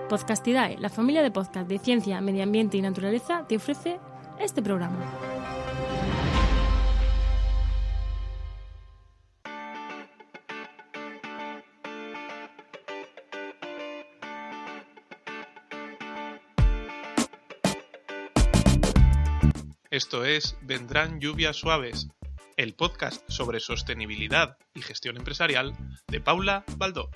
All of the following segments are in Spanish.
Podcastidae, la familia de podcast de ciencia, medio ambiente y naturaleza, te ofrece este programa. Esto es Vendrán lluvias suaves, el podcast sobre sostenibilidad y gestión empresarial de Paula Baldó.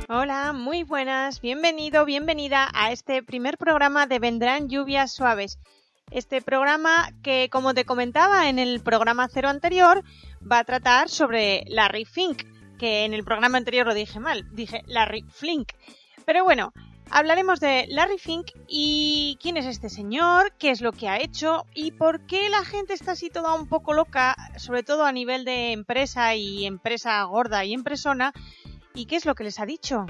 Hola, muy buenas, bienvenido, bienvenida a este primer programa de Vendrán lluvias suaves. Este programa que, como te comentaba en el programa 0 anterior, va a tratar sobre Larry Fink, que en el programa anterior lo dije mal, dije Larry Flink. Pero bueno, hablaremos de Larry Fink y quién es este señor, qué es lo que ha hecho y por qué la gente está así toda un poco loca, sobre todo a nivel de empresa y empresa gorda y empresona, y qué es lo que les ha dicho.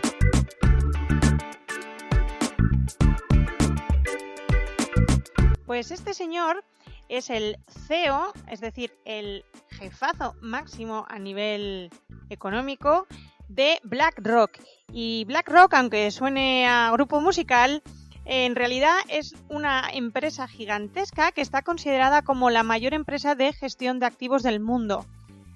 Pues este señor es el CEO, es decir, el jefazo máximo a nivel económico de BlackRock. Y BlackRock, aunque suene a grupo musical, en realidad es una empresa gigantesca que está considerada como la mayor empresa de gestión de activos del mundo.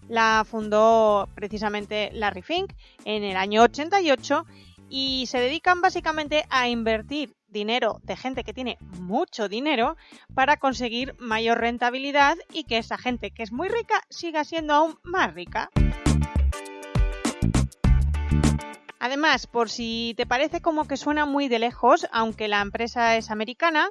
La fundó precisamente Larry Fink en el año 88 y se dedican básicamente a invertir dinero de gente que tiene mucho dinero para conseguir mayor rentabilidad y que esa gente que es muy rica siga siendo aún más rica. Además, por si te parece como que suena muy de lejos, aunque la empresa es americana,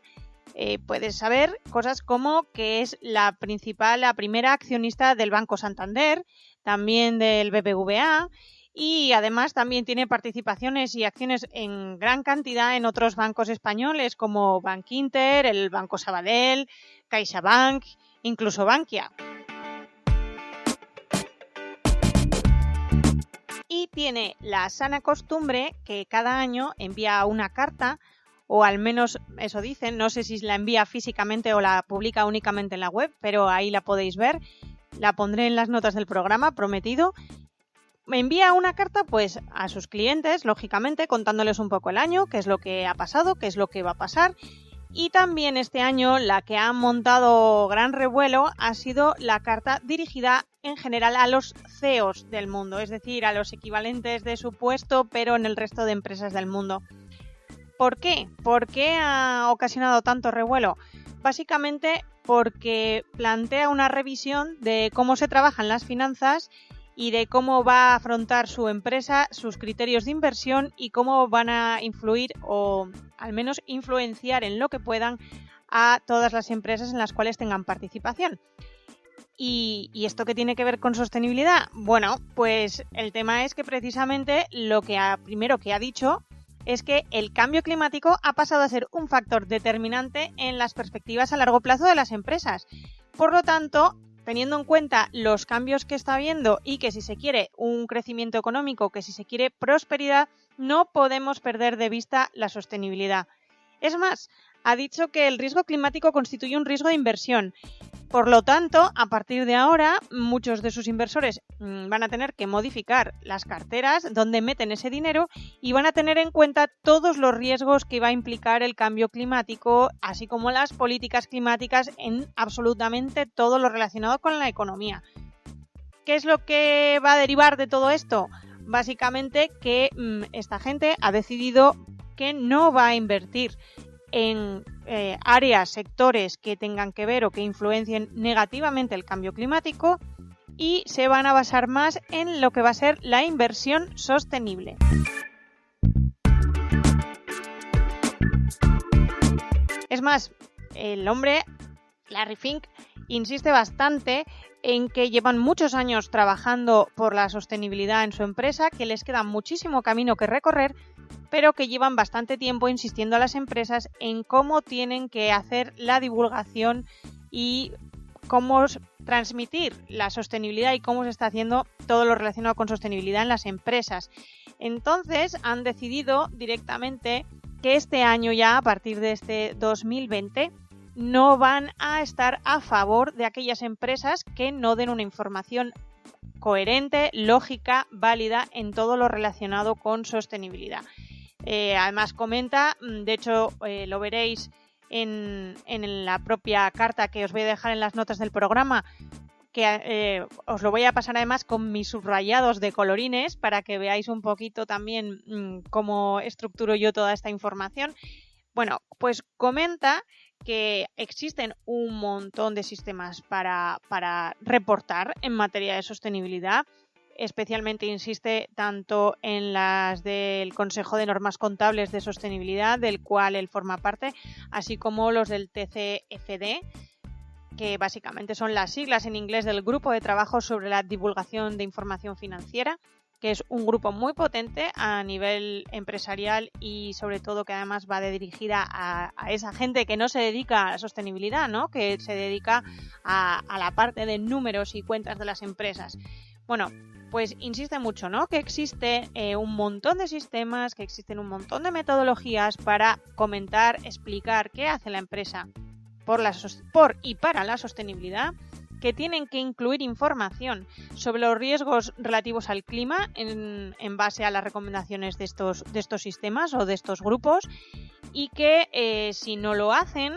puedes saber cosas como que es la primera accionista del Banco Santander, también del BBVA, y además también tiene participaciones y acciones en gran cantidad en otros bancos españoles como Bankinter, el Banco Sabadell, CaixaBank, incluso Bankia. Y tiene la sana costumbre que cada año envía una carta, o al menos eso dicen, no sé si la envía físicamente o la publica únicamente en la web, pero ahí la podéis ver, la pondré en las notas del programa, prometido. Envía una carta pues a sus clientes, lógicamente, contándoles un poco el año, qué es lo que ha pasado, qué es lo que va a pasar. Y también este año la que ha montado gran revuelo ha sido la carta dirigida en general a los CEOs del mundo, es decir, a los equivalentes de su puesto, pero en el resto de empresas del mundo. ¿Por qué? ¿Por qué ha ocasionado tanto revuelo? Básicamente porque plantea una revisión de cómo se trabajan las finanzas y de cómo va a afrontar su empresa, sus criterios de inversión y cómo van a influir o al menos influenciar en lo que puedan a todas las empresas en las cuales tengan participación. ¿Y esto qué tiene que ver con sostenibilidad? Bueno, pues el tema es que precisamente primero que ha dicho es que el cambio climático ha pasado a ser un factor determinante en las perspectivas a largo plazo de las empresas. Por lo tanto, teniendo en cuenta los cambios que está habiendo y que si se quiere un crecimiento económico, que si se quiere prosperidad, no podemos perder de vista la sostenibilidad. Es más, ha dicho que el riesgo climático constituye un riesgo de inversión. Por lo tanto, a partir de ahora, muchos de sus inversores van a tener que modificar las carteras donde meten ese dinero y van a tener en cuenta todos los riesgos que va a implicar el cambio climático, así como las políticas climáticas en absolutamente todo lo relacionado con la economía. ¿Qué es lo que va a derivar de todo esto? Básicamente que esta gente ha decidido que no va a invertir en áreas, sectores que tengan que ver o que influencien negativamente el cambio climático y se van a basar más en lo que va a ser la inversión sostenible. Es más, el hombre, Larry Fink, insiste bastante en que llevan muchos años trabajando por la sostenibilidad en su empresa, que les queda muchísimo camino que recorrer, pero que llevan bastante tiempo insistiendo a las empresas en cómo tienen que hacer la divulgación y cómo transmitir la sostenibilidad y cómo se está haciendo todo lo relacionado con sostenibilidad en las empresas. Entonces han decidido directamente que este año ya, a partir de este 2020, no van a estar a favor de aquellas empresas que no den una información coherente, lógica, válida en todo lo relacionado con sostenibilidad. Además comenta, de hecho lo veréis en la propia carta que os voy a dejar en las notas del programa, que os lo voy a pasar además con mis subrayados de colorines para que veáis un poquito también cómo estructuro yo toda esta información. Bueno, pues comenta que existen un montón de sistemas para reportar en materia de sostenibilidad. Especialmente insiste tanto en las del Consejo de Normas Contables de Sostenibilidad, del cual él forma parte, así como los del TCFD, que básicamente son las siglas en inglés del Grupo de Trabajo sobre la Divulgación de Información Financiera, que es un grupo muy potente a nivel empresarial y sobre todo que además va dirigida a esa gente que no se dedica a la sostenibilidad, ¿no? Que se dedica a la parte de números y cuentas de las empresas. Bueno, pues insiste mucho, ¿no? Que existe un montón de sistemas, que existen un montón de metodologías para comentar, explicar qué hace la empresa por y para la sostenibilidad, que tienen que incluir información sobre los riesgos relativos al clima en base a las recomendaciones de estos sistemas o de estos grupos, y que si no lo hacen,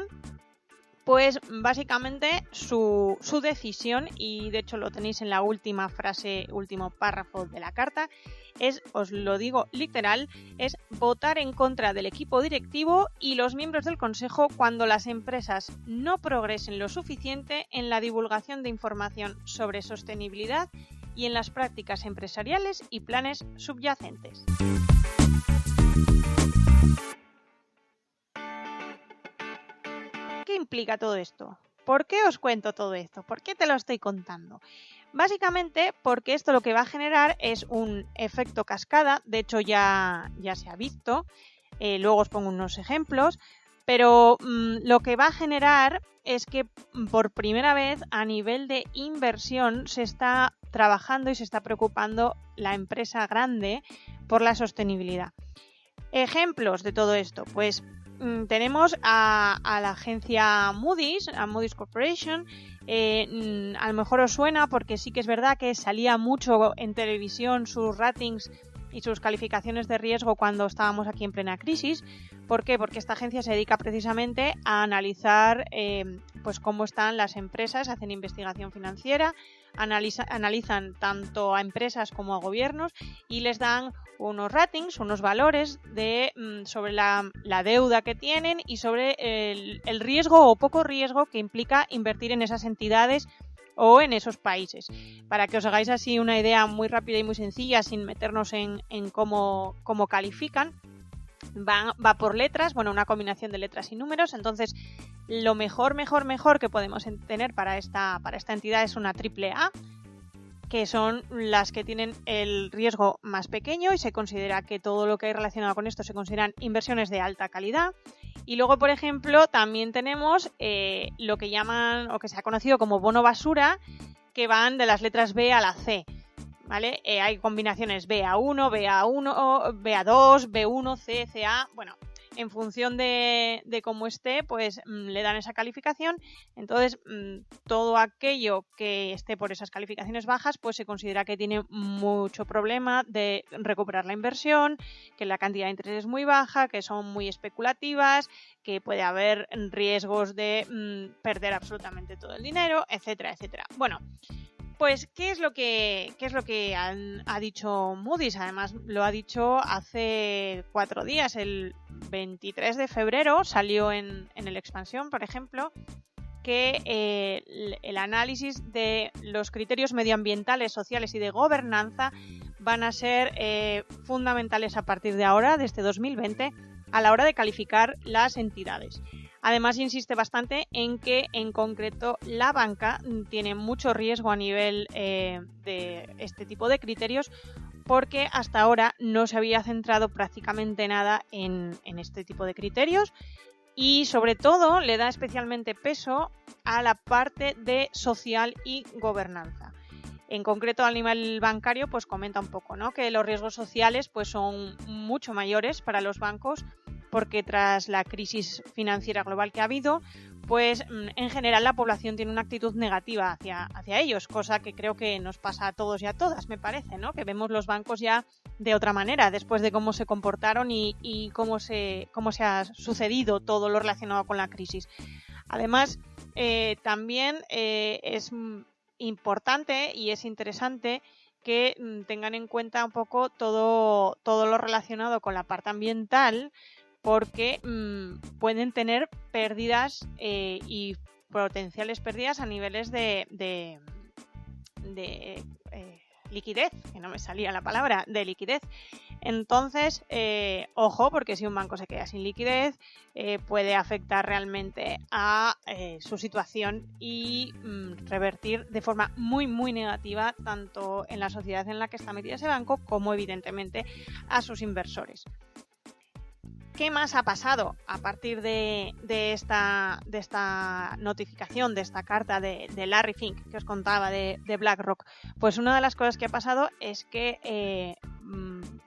pues básicamente su decisión, y de hecho lo tenéis en la última frase, último párrafo de la carta, es, os lo digo literal, es votar en contra del equipo directivo y los miembros del consejo cuando las empresas no progresen lo suficiente en la divulgación de información sobre sostenibilidad y en las prácticas empresariales y planes subyacentes. ¿Qué implica todo esto? ¿Por qué os cuento todo esto? ¿Por qué te lo estoy contando? Básicamente porque esto lo que va a generar es un efecto cascada. De hecho ya se ha visto, luego os pongo unos ejemplos, pero lo que va a generar es que por primera vez a nivel de inversión se está trabajando y se está preocupando la empresa grande por la sostenibilidad. Ejemplos de todo esto, pues tenemos a la agencia Moody's, a Moody's Corporation. A lo mejor os suena porque sí que es verdad que salía mucho en televisión sus ratings y sus calificaciones de riesgo cuando estábamos aquí en plena crisis. ¿Por qué? Porque esta agencia se dedica precisamente a analizar pues cómo están las empresas, hacen investigación financiera, analizan tanto a empresas como a gobiernos y les dan unos ratings, unos valores sobre la deuda que tienen y sobre el riesgo o poco riesgo que implica invertir en esas entidades o en esos países. Para que os hagáis así una idea muy rápida y muy sencilla, sin meternos en cómo califican, va por letras, bueno, una combinación de letras y números. Entonces, lo mejor que podemos tener para esta entidad es una AAA, que son las que tienen el riesgo más pequeño y se considera que todo lo que hay relacionado con esto se consideran inversiones de alta calidad. Y luego, por ejemplo, también tenemos lo que llaman o que se ha conocido como bono basura, que van de las letras B a la C, ¿vale? Hay combinaciones BA1, BA2, B1, C, CA, bueno, en función de cómo esté, pues le dan esa calificación. Entonces, todo aquello que esté por esas calificaciones bajas, pues se considera que tiene mucho problema de recuperar la inversión, que la cantidad de interés es muy baja, que son muy especulativas, que puede haber riesgos de perder absolutamente todo el dinero, etcétera, etcétera. Bueno, pues, ¿qué es lo que ha dicho Moody's? Además, lo ha dicho hace 4 días, el 23 de febrero, salió en el Expansión, por ejemplo, que el análisis de los criterios medioambientales, sociales y de gobernanza van a ser fundamentales a partir de ahora, desde 2020, a la hora de calificar las entidades. Además, insiste bastante en que, en concreto, la banca tiene mucho riesgo a nivel de este tipo de criterios, porque hasta ahora no se había centrado prácticamente nada en este tipo de criterios y, sobre todo, le da especialmente peso a la parte de social y gobernanza. En concreto, a nivel bancario, pues comenta un poco, ¿no?, que los riesgos sociales pues son mucho mayores para los bancos, porque tras la crisis financiera global que ha habido, pues en general la población tiene una actitud negativa hacia ellos, cosa que creo que nos pasa a todos y a todas, me parece, ¿no? Que vemos los bancos ya de otra manera, después de cómo se comportaron y cómo se ha sucedido todo lo relacionado con la crisis. Además, también es importante y es interesante que tengan en cuenta un poco todo lo relacionado con la parte ambiental, porque pueden tener pérdidas y potenciales pérdidas a niveles de liquidez, que no me salía la palabra, de liquidez. Entonces, ojo, porque si un banco se queda sin liquidez, puede afectar realmente a su situación y revertir de forma muy, muy negativa tanto en la sociedad en la que está metido ese banco como, evidentemente, a sus inversores. ¿Qué más ha pasado a partir de esta notificación, de esta carta de Larry Fink que os contaba de BlackRock? Pues una de las cosas que ha pasado es que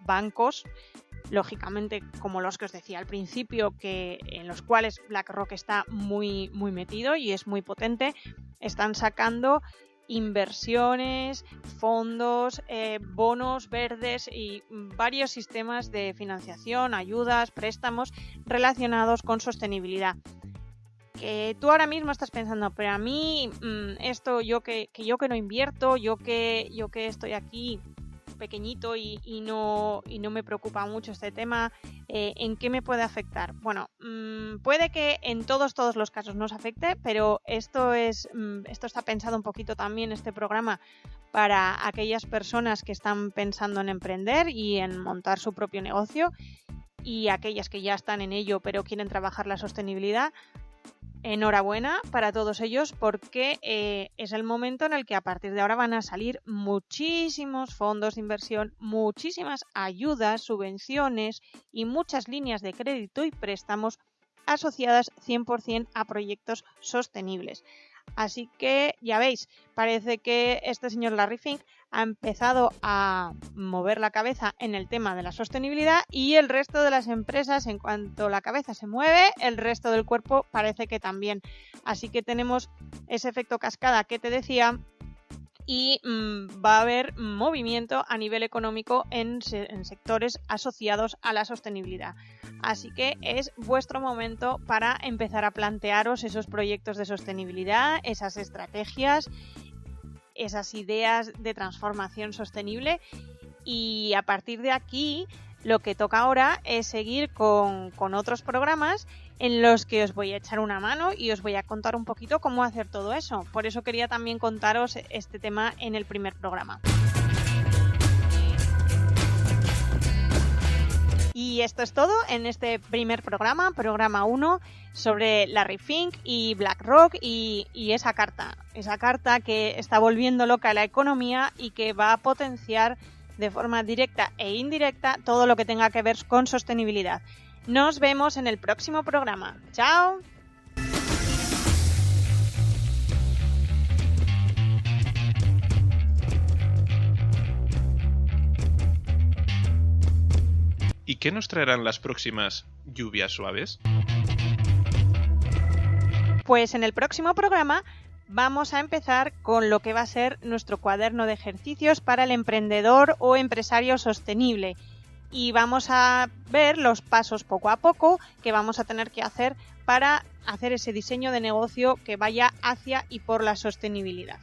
bancos, lógicamente como los que os decía al principio, en los cuales BlackRock está muy, muy metido y es muy potente, están sacando inversiones, fondos, bonos verdes y varios sistemas de financiación, ayudas, préstamos relacionados con sostenibilidad. Que tú ahora mismo estás pensando, pero a mí esto yo que no invierto, yo que estoy aquí pequeñito y no me preocupa mucho este tema, ¿en qué me puede afectar? Bueno, puede que en todos los casos nos afecte, pero esto está pensado un poquito también, este programa, para aquellas personas que están pensando en emprender y en montar su propio negocio, y aquellas que ya están en ello pero quieren trabajar la sostenibilidad. Enhorabuena para todos ellos, porque es el momento en el que a partir de ahora van a salir muchísimos fondos de inversión, muchísimas ayudas, subvenciones y muchas líneas de crédito y préstamos asociadas 100% a proyectos sostenibles. Así que ya veis, parece que este señor Larry Fink ha empezado a mover la cabeza en el tema de la sostenibilidad, y el resto de las empresas, en cuanto la cabeza se mueve, el resto del cuerpo parece que también. Así que tenemos ese efecto cascada que te decía, y va a haber movimiento a nivel económico en sectores asociados a la sostenibilidad. Así que es vuestro momento para empezar a plantearos esos proyectos de sostenibilidad, esas estrategias, esas ideas de transformación sostenible, y a partir de aquí lo que toca ahora es seguir con otros programas en los que os voy a echar una mano y os voy a contar un poquito cómo hacer todo eso. Por eso quería también contaros este tema en el primer programa. Y esto es todo en este primer programa 1, sobre Larry Fink y BlackRock y esa carta que está volviendo loca la economía y que va a potenciar de forma directa e indirecta todo lo que tenga que ver con sostenibilidad. Nos vemos en el próximo programa. ¡Chao! ¿Y qué nos traerán las próximas lluvias suaves? Pues en el próximo programa vamos a empezar con lo que va a ser nuestro cuaderno de ejercicios para el emprendedor o empresario sostenible. Y vamos a ver los pasos poco a poco que vamos a tener que hacer para hacer ese diseño de negocio que vaya hacia y por la sostenibilidad.